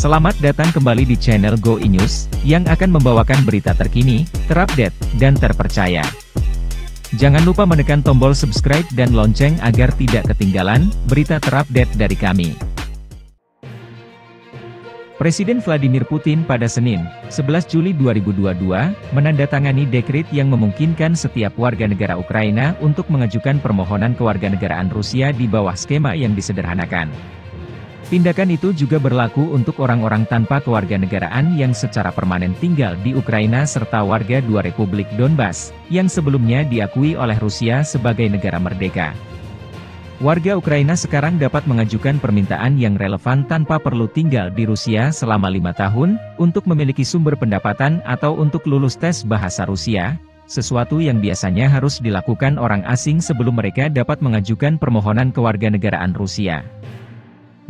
Selamat datang kembali di channel Go News, yang akan membawakan berita terkini, terupdate, dan terpercaya. Jangan lupa menekan tombol subscribe dan lonceng agar tidak ketinggalan berita terupdate dari kami. Presiden Vladimir Putin pada Senin, 11 Juli 2022, menandatangani dekret yang memungkinkan setiap warga negara Ukraina untuk mengajukan permohonan kewarganegaraan Rusia di bawah skema yang disederhanakan. Tindakan itu juga berlaku untuk orang-orang tanpa kewarganegaraan yang secara permanen tinggal di Ukraina serta warga dua Republik Donbas, yang sebelumnya diakui oleh Rusia sebagai negara merdeka. Warga Ukraina sekarang dapat mengajukan permintaan yang relevan tanpa perlu tinggal di Rusia selama 5 tahun, untuk memiliki sumber pendapatan atau untuk lulus tes bahasa Rusia, sesuatu yang biasanya harus dilakukan orang asing sebelum mereka dapat mengajukan permohonan kewarganegaraan Rusia.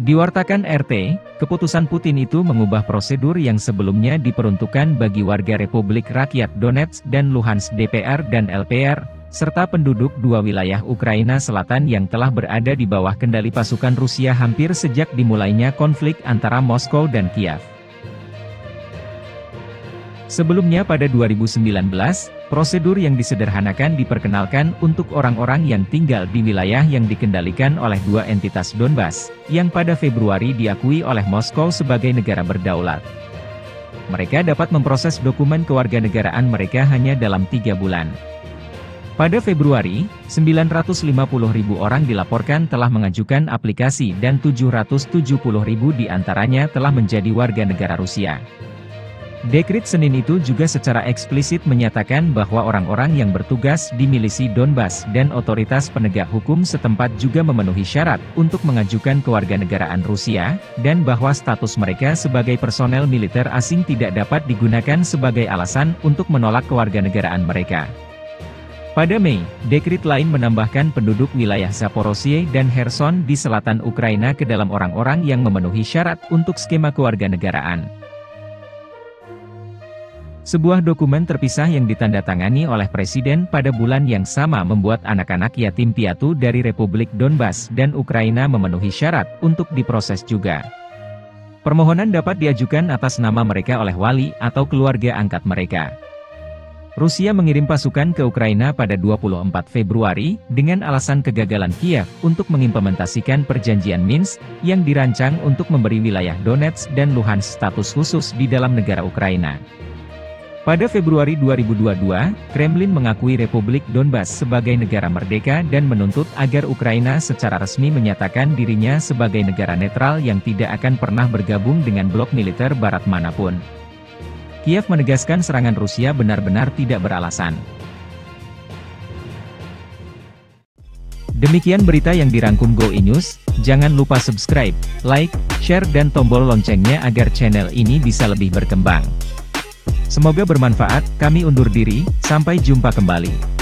Diwartakan RT, keputusan Putin itu mengubah prosedur yang sebelumnya diperuntukkan bagi warga Republik Rakyat Donetsk dan Luhansk DPR dan LPR, serta penduduk dua wilayah Ukraina Selatan yang telah berada di bawah kendali pasukan Rusia hampir sejak dimulainya konflik antara Moskow dan Kiev. Sebelumnya pada 2019, prosedur yang disederhanakan diperkenalkan untuk orang-orang yang tinggal di wilayah yang dikendalikan oleh dua entitas Donbas, yang pada Februari diakui oleh Moskow sebagai negara berdaulat. Mereka dapat memproses dokumen kewarganegaraan mereka hanya dalam 3 bulan. Pada Februari, 950.000 orang dilaporkan telah mengajukan aplikasi dan 770.000 diantaranya telah menjadi warga negara Rusia. Dekret Senin itu juga secara eksplisit menyatakan bahwa orang-orang yang bertugas di milisi Donbas dan otoritas penegak hukum setempat juga memenuhi syarat untuk mengajukan kewarganegaraan Rusia, dan bahwa status mereka sebagai personel militer asing tidak dapat digunakan sebagai alasan untuk menolak kewarganegaraan mereka. Pada Mei, dekret lain menambahkan penduduk wilayah Zaporozhye dan Kherson di selatan Ukraina ke dalam orang-orang yang memenuhi syarat untuk skema kewarganegaraan. Sebuah dokumen terpisah yang ditandatangani oleh Presiden pada bulan yang sama membuat anak-anak yatim piatu dari Republik Donbas dan Ukraina memenuhi syarat untuk diproses juga. Permohonan dapat diajukan atas nama mereka oleh wali atau keluarga angkat mereka. Rusia mengirim pasukan ke Ukraina pada 24 Februari, dengan alasan kegagalan Kiev untuk mengimplementasikan perjanjian Minsk, yang dirancang untuk memberi wilayah Donetsk dan Luhansk status khusus di dalam negara Ukraina. Pada Februari 2022, Kremlin mengakui Republik Donbas sebagai negara merdeka dan menuntut agar Ukraina secara resmi menyatakan dirinya sebagai negara netral yang tidak akan pernah bergabung dengan blok militer barat manapun. Kiev menegaskan serangan Rusia benar-benar tidak beralasan. Demikian berita yang dirangkum Go News. Jangan lupa subscribe, like, share dan tombol loncengnya agar channel ini bisa lebih berkembang. Semoga bermanfaat. Kami undur diri, sampai jumpa kembali.